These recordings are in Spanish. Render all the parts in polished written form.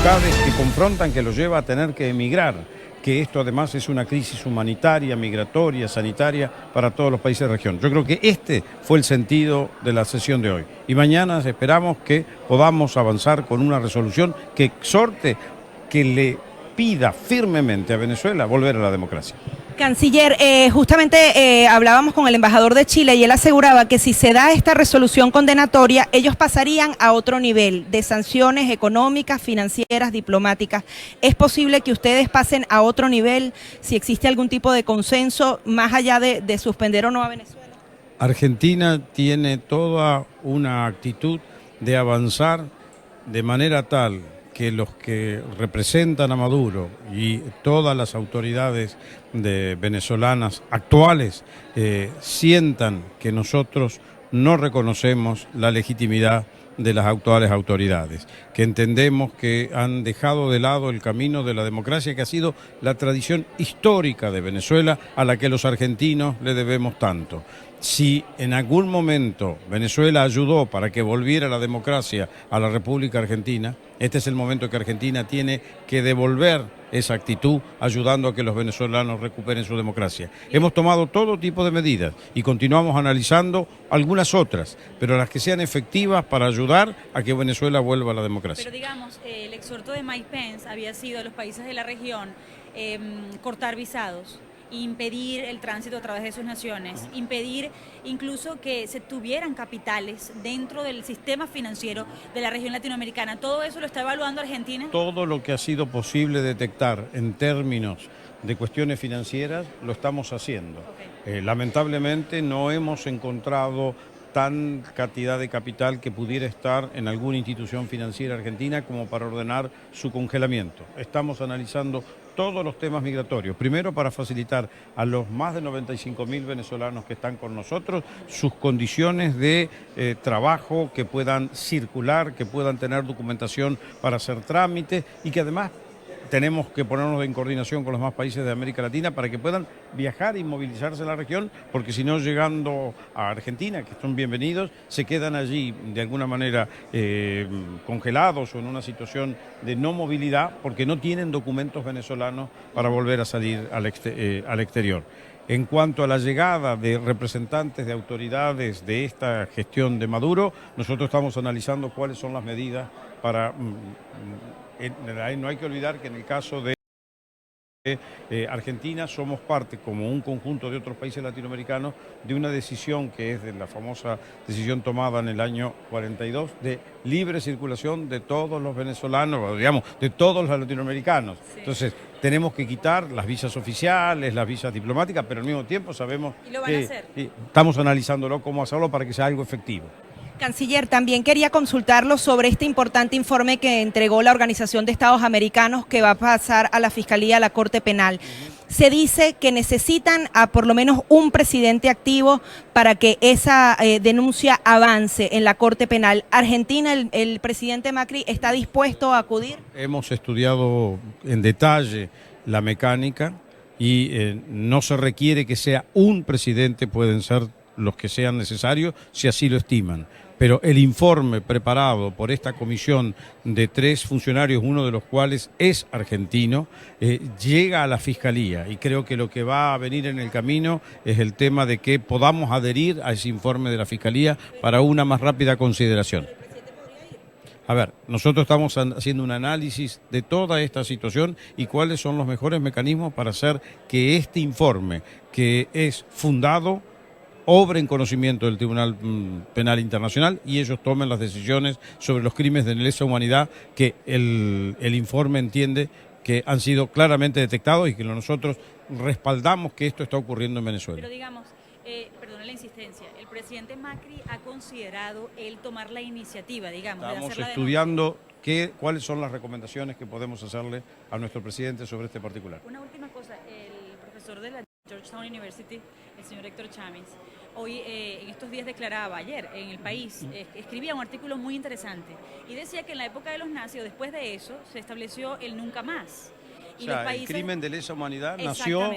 dificultades que confrontan, que los lleva a tener que emigrar, que esto además es una crisis humanitaria, migratoria, sanitaria para todos los países de la región. Yo creo que este fue el sentido de la sesión de hoy. Y mañana esperamos que podamos avanzar con una resolución que exhorte, que le pida firmemente a Venezuela volver a la democracia. Canciller, justamente hablábamos con el embajador de Chile y él aseguraba que si se da esta resolución condenatoria, ellos pasarían a otro nivel de sanciones económicas, financieras, diplomáticas. ¿Es posible que ustedes pasen a otro nivel si existe algún tipo de consenso más allá de suspender o no a Venezuela? Argentina tiene toda una actitud de avanzar de manera tal que los que representan a Maduro y todas las autoridades venezolanas actuales sientan que nosotros no reconocemos la legitimidad de las actuales autoridades, que entendemos que han dejado de lado el camino de la democracia, que ha sido la tradición histórica de Venezuela a la que los argentinos le debemos tanto. Si en algún momento Venezuela ayudó para que volviera la democracia a la República Argentina, este es el momento que Argentina tiene que devolver esa actitud, ayudando a que los venezolanos recuperen su democracia. Hemos tomado todo tipo de medidas y continuamos analizando algunas otras, pero las que sean efectivas para ayudar a que Venezuela vuelva a la democracia. Pero digamos, el exhorto de Mike Pence había sido a los países de la región cortar visados, impedir el tránsito a través de sus naciones, impedir incluso que se tuvieran capitales dentro del sistema financiero de la región latinoamericana. ¿Todo eso lo está evaluando Argentina? Todo lo que ha sido posible detectar en términos de cuestiones financieras lo estamos haciendo. Okay. Lamentablemente no hemos encontrado tan cantidad de capital que pudiera estar en alguna institución financiera argentina como para ordenar su congelamiento. Estamos analizando todos los temas migratorios, primero para facilitar a los más de 95.000 venezolanos que están con nosotros sus condiciones de trabajo, que puedan circular, que puedan tener documentación para hacer trámites y que además tenemos que ponernos en coordinación con los demás países de América Latina para que puedan viajar y movilizarse en la región, porque si no, llegando a Argentina, que son bienvenidos, se quedan allí de alguna manera congelados o en una situación de no movilidad porque no tienen documentos venezolanos para volver a salir al exterior. En cuanto a la llegada de representantes de autoridades de esta gestión de Maduro, nosotros estamos analizando cuáles son las medidas para... No hay que olvidar que en el caso de Argentina somos parte, como un conjunto de otros países latinoamericanos, de una decisión que es de la famosa decisión tomada en el año 42 de libre circulación de todos los venezolanos, digamos, de todos los latinoamericanos. Sí. Entonces, tenemos que quitar las visas oficiales, las visas diplomáticas, pero al mismo tiempo sabemos que estamos analizándolo cómo hacerlo para que sea algo efectivo. Canciller, también quería consultarlo sobre este importante informe que entregó la Organización de Estados Americanos que va a pasar a la Fiscalía, a la Corte Penal. Se dice que necesitan a por lo menos un presidente activo para que esa denuncia avance en la Corte Penal. ¿Argentina, el presidente Macri, está dispuesto a acudir? Hemos estudiado en detalle la mecánica y no se requiere que sea un presidente, pueden ser los que sean necesarios si así lo estiman. Pero el informe preparado por esta comisión de 3 funcionarios, uno de los cuales es argentino, llega a la Fiscalía y creo que lo que va a venir en el camino es el tema de que podamos adherir a ese informe de la Fiscalía para una más rápida consideración. A ver, nosotros estamos haciendo un análisis de toda esta situación y cuáles son los mejores mecanismos para hacer que este informe, que es fundado, obre en conocimiento del Tribunal Penal Internacional y ellos tomen las decisiones sobre los crímenes de lesa humanidad que el informe entiende que han sido claramente detectados y que nosotros respaldamos que esto está ocurriendo en Venezuela. Pero digamos, perdone la insistencia, el presidente Macri ha considerado él tomar la iniciativa, digamos, Estamos de hacer la estudiando cuáles son las recomendaciones que podemos hacerle a nuestro presidente sobre este particular. Una última cosa, el profesor de la Georgetown University, el señor Héctor Chávez, hoy en estos días declaraba, ayer en El País, escribía un artículo muy interesante y decía que en la época de los nazis, después de eso, se estableció el nunca más. Y o sea, el crimen de lesa humanidad nació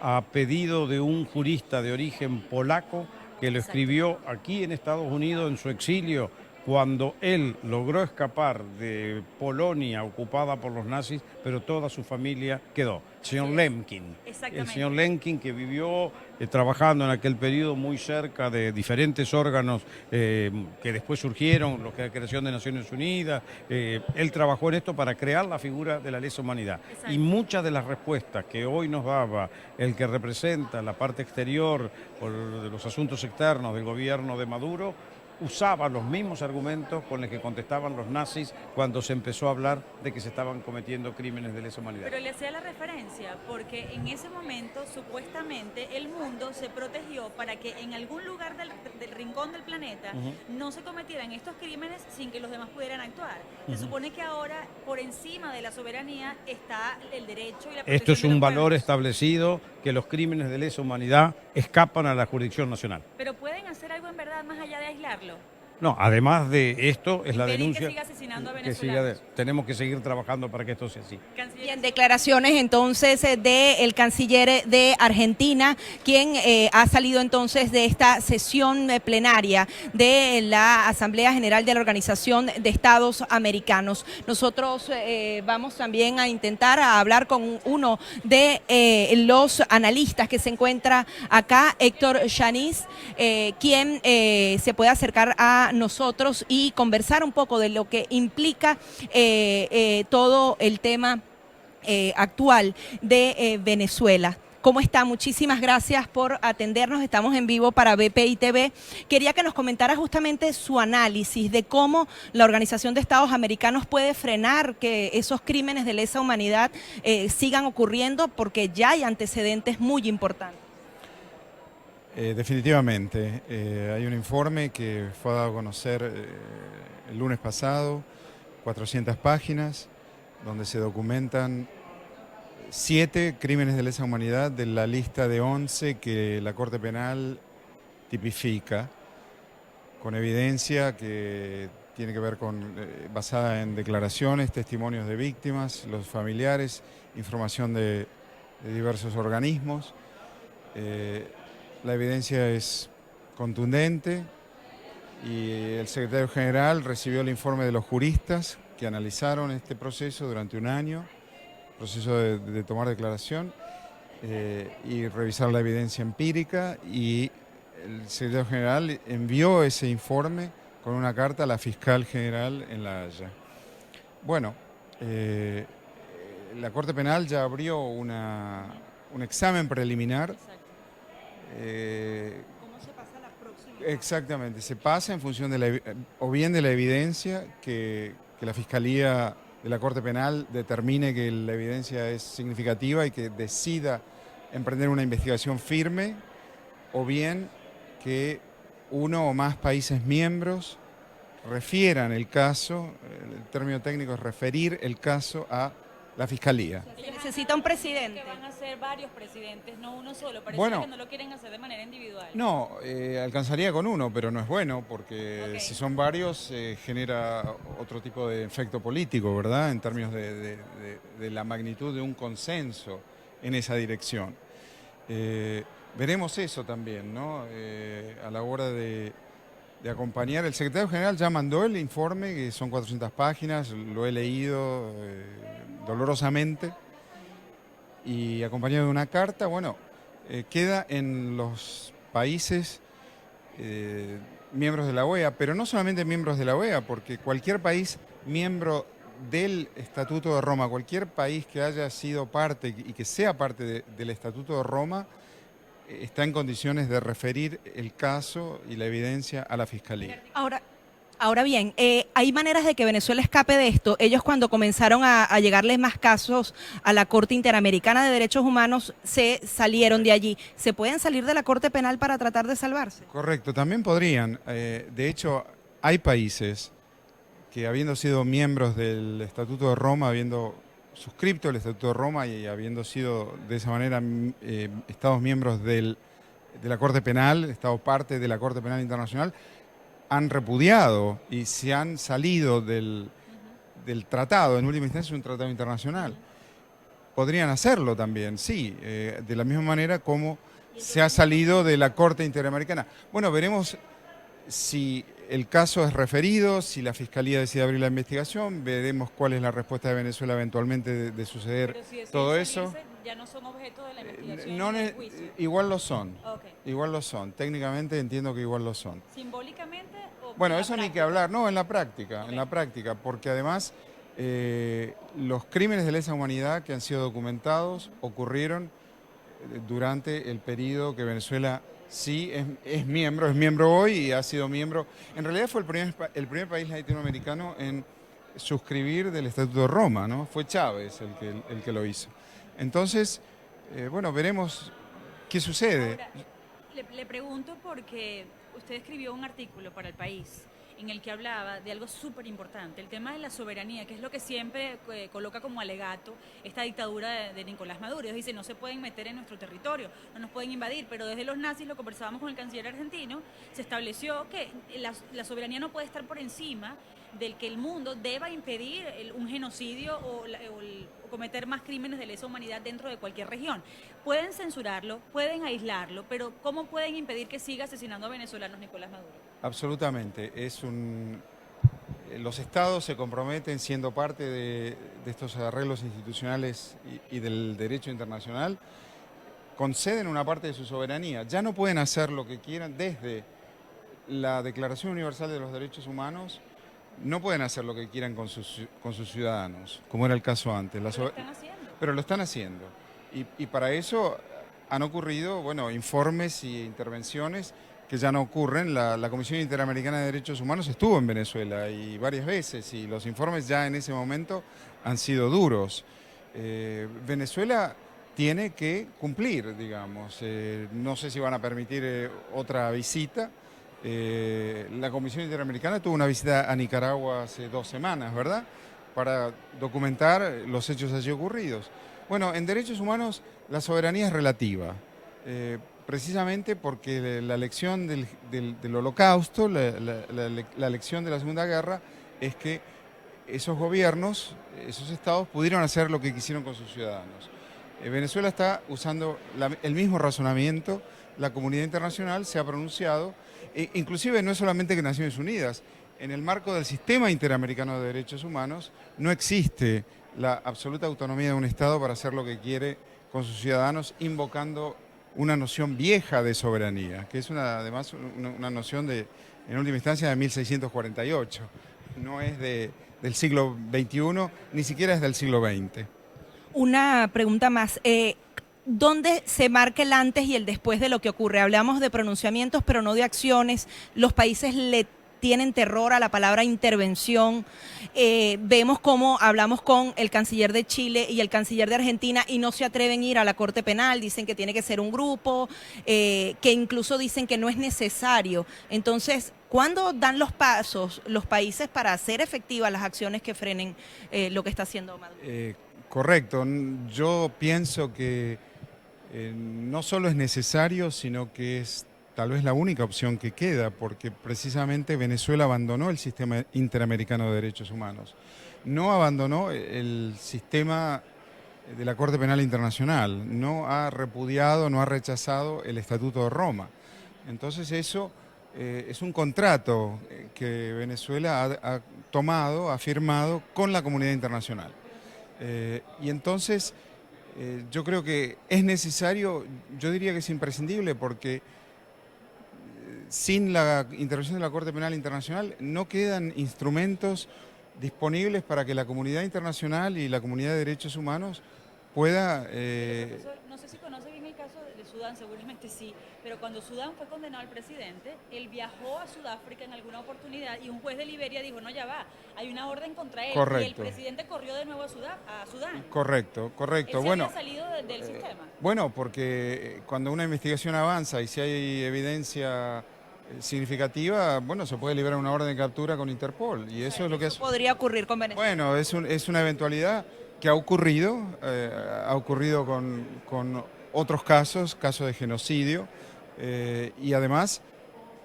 a pedido de un jurista de origen polaco que lo escribió aquí en Estados Unidos en su exilio cuando él logró escapar de Polonia ocupada por los nazis, pero toda su familia quedó. El señor Lemkin. El señor Lemkin, que vivió trabajando en aquel periodo muy cerca de diferentes órganos que después surgieron, la creación de Naciones Unidas. Él trabajó en esto para crear la figura de la lesa humanidad. Exacto. Y muchas de las respuestas que hoy nos daba el que representa la parte exterior o de los asuntos externos del gobierno de Maduro, usaba los mismos argumentos con los que contestaban los nazis cuando se empezó a hablar de que se estaban cometiendo crímenes de lesa humanidad. Pero le hacía la referencia porque en ese momento supuestamente el mundo se protegió para que en algún lugar del rincón del planeta no se cometieran estos crímenes sin que los demás pudieran actuar. Se supone que ahora por encima de la soberanía está el derecho y la protección. Esto es un valor establecido, que los crímenes de lesa humanidad escapan a la jurisdicción nacional. Pero pueden hacer algo en verdad más allá de aislarlo. No, además de esto es la denuncia que siga asesinando a venezolanos. Tenemos que seguir trabajando para que esto sea así. Bien, declaraciones entonces del canciller de Argentina, quien ha salido entonces de esta sesión plenaria de la Asamblea General de la Organización de Estados Americanos. Nosotros vamos también a intentar hablar con uno de los analistas que se encuentra acá, Héctor Yanis, quien se puede acercar a nosotros y conversar un poco de lo que implica todo el tema actual de Venezuela. ¿Cómo está? Muchísimas gracias por atendernos. Estamos en vivo para BPI TV. Quería que nos comentara justamente su análisis de cómo la Organización de Estados Americanos puede frenar que esos crímenes de lesa humanidad sigan ocurriendo, porque ya hay antecedentes muy importantes. Definitivamente. Hay un informe que fue dado a conocer el lunes pasado, 400 páginas, donde se documentan 7 crímenes de lesa humanidad de la lista de 11 que la Corte Penal tipifica, con evidencia que tiene que ver con, basada en declaraciones, testimonios de víctimas, los familiares, información de diversos organismos. La evidencia es contundente y el secretario general recibió el informe de los juristas que analizaron este proceso durante un año, proceso de tomar declaración y revisar la evidencia empírica, y el secretario general envió ese informe con una carta a la fiscal general en La Haya. Bueno, la Corte Penal ya abrió un examen preliminar. ¿Cómo se pasa la próxima? Exactamente, se pasa en función de o bien de la evidencia que la Fiscalía de la Corte Penal determine que la evidencia es significativa y que decida emprender una investigación firme, o bien que uno o más países miembros refieran el caso, el término técnico es referir el caso a la Fiscalía. Se necesita un presidente. Que van a ser varios presidentes, no uno solo. Parece Bueno, que no lo quieren hacer de manera individual. No, alcanzaría con uno, pero no es bueno, porque si son varios genera otro tipo de efecto político, ¿verdad? En términos de la magnitud de un consenso en esa dirección. Veremos eso también, ¿no? A la hora de acompañar. El secretario general ya mandó el informe, que son 400 páginas, lo he leído dolorosamente, y acompañado de una carta. Bueno, queda en los países miembros de la OEA, pero no solamente miembros de la OEA, porque cualquier país miembro del Estatuto de Roma, cualquier país que haya sido parte y que sea parte del Estatuto de Roma, está en condiciones de referir el caso y la evidencia a la Fiscalía. Ahora bien, hay maneras de que Venezuela escape de esto. Ellos, cuando comenzaron a llegarles más casos a la Corte Interamericana de Derechos Humanos, se salieron de allí. ¿Se pueden salir de la Corte Penal para tratar de salvarse? Correcto, también podrían. De hecho, hay países que, habiendo sido miembros del Estatuto de Roma, habiendo suscripto el Estatuto de Roma y habiendo sido de esa manera Estados miembros de la Corte Penal, Estado parte de la Corte Penal Internacional, han repudiado y se han salido del tratado. En última instancia es un tratado internacional. Podrían hacerlo también, sí, de la misma manera como se ha salido de la Corte Interamericana. Bueno, veremos si El caso es referido, si la Fiscalía decide abrir la investigación, veremos cuál es la respuesta de Venezuela eventualmente de suceder Pero si deciden todo salirse, eso. ya no son objeto de la investigación No y del ne- juicio. Igual lo son, Ok. igual lo son. Técnicamente entiendo que igual lo son. ¿Simbólicamente o Bueno, en la eso ni que práctica? hablar, no, Ok. en la práctica, porque además los crímenes de lesa humanidad que han sido documentados ocurrieron durante el periodo que Venezuela sí es miembro hoy y ha sido miembro. En realidad fue el primer país latinoamericano en suscribir del Estatuto de Roma, ¿no? Fue Chávez el que lo hizo. Entonces, bueno, veremos qué sucede. Ahora, le pregunto porque usted escribió un artículo para El País en el que hablaba de algo súper importante, el tema de la soberanía, que es lo que siempre coloca como alegato esta dictadura de Nicolás Maduro. Ellos dicen, no se pueden meter en nuestro territorio, no nos pueden invadir, pero desde los nazis, lo conversábamos con el canciller argentino, se estableció que la soberanía no puede estar por encima del que el mundo deba impedir un genocidio o cometer más crímenes de lesa humanidad dentro de cualquier región. Pueden censurarlo, pueden aislarlo, pero ¿cómo pueden impedir que siga asesinando a venezolanos Nicolás Maduro? Absolutamente. Los estados se comprometen siendo parte de estos arreglos institucionales y del derecho internacional, conceden una parte de su soberanía. Ya no pueden hacer lo que quieran desde la Declaración Universal de los Derechos Humanos. No pueden hacer lo que quieran con sus ciudadanos, como era el caso antes. Pero lo están haciendo. Pero lo están haciendo. Y para eso han ocurrido, bueno, informes y intervenciones que ya no ocurren. La Comisión Interamericana de Derechos Humanos estuvo en Venezuela y varias veces, y los informes ya en ese momento han sido duros. Venezuela tiene que cumplir, digamos. No sé si van a permitir otra visita. La Comisión Interamericana tuvo una visita a Nicaragua hace 2 semanas, ¿verdad?, para documentar los hechos allí ocurridos. Bueno, en derechos humanos la soberanía es relativa, precisamente porque la lección del Holocausto, la lección de la Segunda Guerra, es que esos gobiernos, esos estados pudieron hacer lo que quisieron con sus ciudadanos. Venezuela está usando el mismo razonamiento, la comunidad internacional se ha pronunciado, inclusive no es solamente que Naciones Unidas, en el marco del sistema interamericano de derechos humanos no existe la absoluta autonomía de un Estado para hacer lo que quiere con sus ciudadanos, invocando una noción vieja de soberanía, que es además una noción en última instancia, de 1648, no es del siglo XXI, ni siquiera es del siglo XX. Una pregunta más. ¿Dónde se marca el antes y el después de lo que ocurre? Hablamos de pronunciamientos, pero no de acciones. Los países le tienen terror a la palabra intervención. Vemos cómo hablamos con el canciller de Chile y el canciller de Argentina y no se atreven a ir a la Corte Penal. Dicen que tiene que ser un grupo, que incluso dicen que no es necesario. Entonces, ¿cuándo dan los pasos los países para hacer efectivas las acciones que frenen lo que está haciendo Maduro? Correcto. Yo pienso que no solo es necesario, sino que es tal vez la única opción que queda, porque precisamente Venezuela abandonó el sistema interamericano de derechos humanos. No abandonó el sistema de la Corte Penal Internacional, no ha repudiado, no ha rechazado el Estatuto de Roma. Entonces eso es un contrato que Venezuela ha tomado, ha firmado con la comunidad internacional. Y entonces yo creo que es necesario, yo diría que es imprescindible, porque sin la intervención de la Corte Penal Internacional no quedan instrumentos disponibles para que la comunidad internacional y la comunidad de derechos humanos pueda... Profesor, no sé si conoce bien el caso de Sudán, seguramente sí, pero cuando Sudán fue condenado al presidente, él viajó a Sudáfrica en alguna oportunidad y un juez de Liberia dijo, no, ya va, hay una orden contra él. Correcto. Y el presidente corrió de nuevo a Sudán. Correcto. Él se Bueno, había salido del sistema. Bueno, porque cuando una investigación avanza y si hay evidencia significativa, bueno, se puede liberar una orden de captura con Interpol, y eso es lo que es. Podría ocurrir con Venezuela. Bueno, es una eventualidad que ha ocurrido con otros casos de genocidio, y además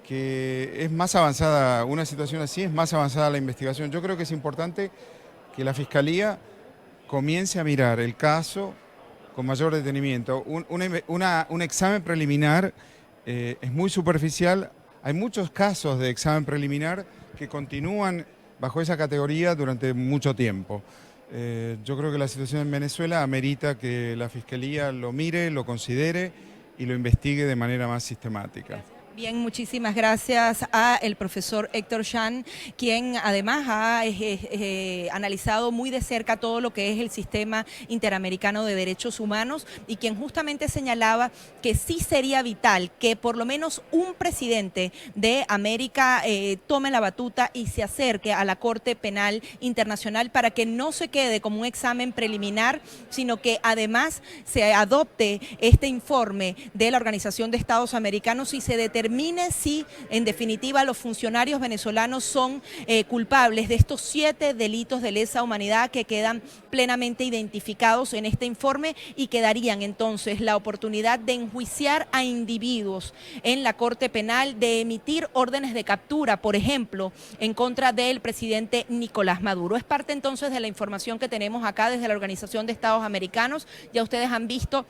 que es más avanzada, una situación así es más avanzada la investigación. Yo creo que es importante que la Fiscalía comience a mirar el caso con mayor detenimiento. Un examen preliminar es muy superficial. hay muchos casos de examen preliminar que continúan bajo esa categoría durante mucho tiempo. Yo creo que la situación en Venezuela amerita que la Fiscalía lo mire, lo considere y lo investigue de manera más sistemática. Bien, muchísimas gracias a el profesor Héctor Chan, quien además ha analizado muy de cerca todo lo que es el sistema interamericano de derechos humanos y quien justamente señalaba que sí sería vital que por lo menos un presidente de América tome la batuta y se acerque a la Corte Penal Internacional para que no se quede como un examen preliminar, sino que además se adopte este informe de la Organización de Estados Americanos y se determine si en definitiva los funcionarios venezolanos son culpables de estos 7 delitos de lesa humanidad que quedan plenamente identificados en este informe y que darían entonces la oportunidad de enjuiciar a individuos en la Corte Penal, de emitir órdenes de captura, por ejemplo, en contra del presidente Nicolás Maduro. Es parte entonces de la información que tenemos acá desde la Organización de Estados Americanos. Ya ustedes han visto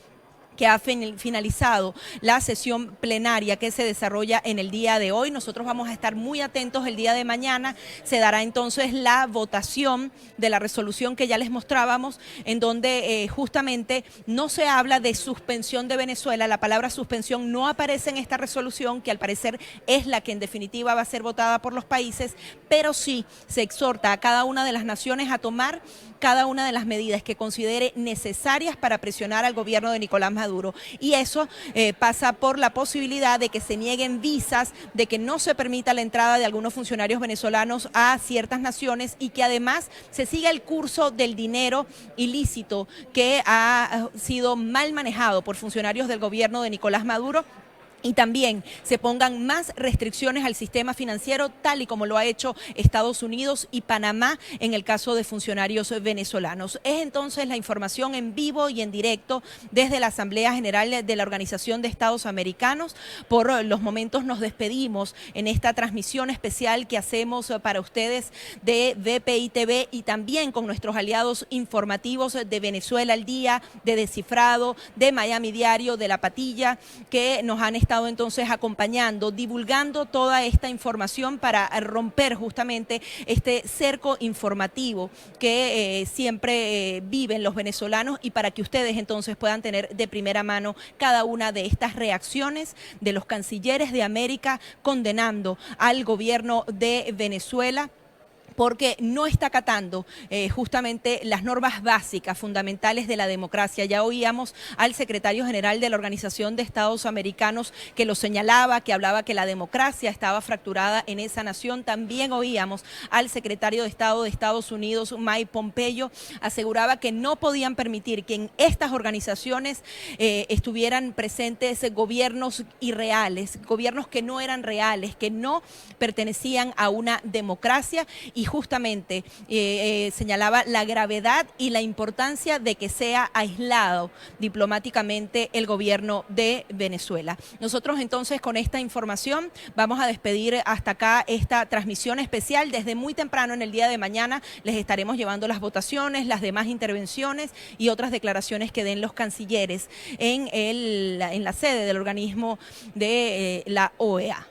que ha finalizado la sesión plenaria que se desarrolla en el día de hoy. Nosotros vamos a estar muy atentos el día de mañana. Se dará entonces la votación de la resolución que ya les mostrábamos, en donde justamente no se habla de suspensión de Venezuela. La palabra suspensión no aparece en esta resolución, que al parecer es la que en definitiva va a ser votada por los países, pero sí se exhorta a cada una de las naciones a tomar cada una de las medidas que considere necesarias para presionar al gobierno de Nicolás Maduro. Y eso pasa por la posibilidad de que se nieguen visas, de que no se permita la entrada de algunos funcionarios venezolanos a ciertas naciones y que además se siga el curso del dinero ilícito que ha sido mal manejado por funcionarios del gobierno de Nicolás Maduro. Y también se pongan más restricciones al sistema financiero, tal y como lo ha hecho Estados Unidos y Panamá en el caso de funcionarios venezolanos. Es entonces la información en vivo y en directo desde la Asamblea General de la Organización de Estados Americanos. Por los momentos nos despedimos en esta transmisión especial que hacemos para ustedes de BPI TV y también con nuestros aliados informativos de Venezuela al Día, de Descifrado, de Miami Diario, de La Patilla, que nos han estado entonces acompañando, divulgando toda esta información para romper justamente este cerco informativo que siempre viven los venezolanos y para que ustedes entonces puedan tener de primera mano cada una de estas reacciones de los cancilleres de América condenando al gobierno de Venezuela, porque no está acatando justamente las normas básicas, fundamentales de la democracia. Ya oíamos al secretario general de la Organización de Estados Americanos que lo señalaba, que hablaba que la democracia estaba fracturada en esa nación. También oíamos al secretario de Estado de Estados Unidos, Mike Pompeo, aseguraba que no podían permitir que en estas organizaciones estuvieran presentes gobiernos irreales, gobiernos que no eran reales, que no pertenecían a una democracia y justamente señalaba la gravedad y la importancia de que sea aislado diplomáticamente el gobierno de Venezuela. Nosotros entonces con esta información vamos a despedir hasta acá esta transmisión especial. Desde muy temprano en el día de mañana les estaremos llevando las votaciones, las demás intervenciones y otras declaraciones que den los cancilleres en la sede del organismo de la OEA.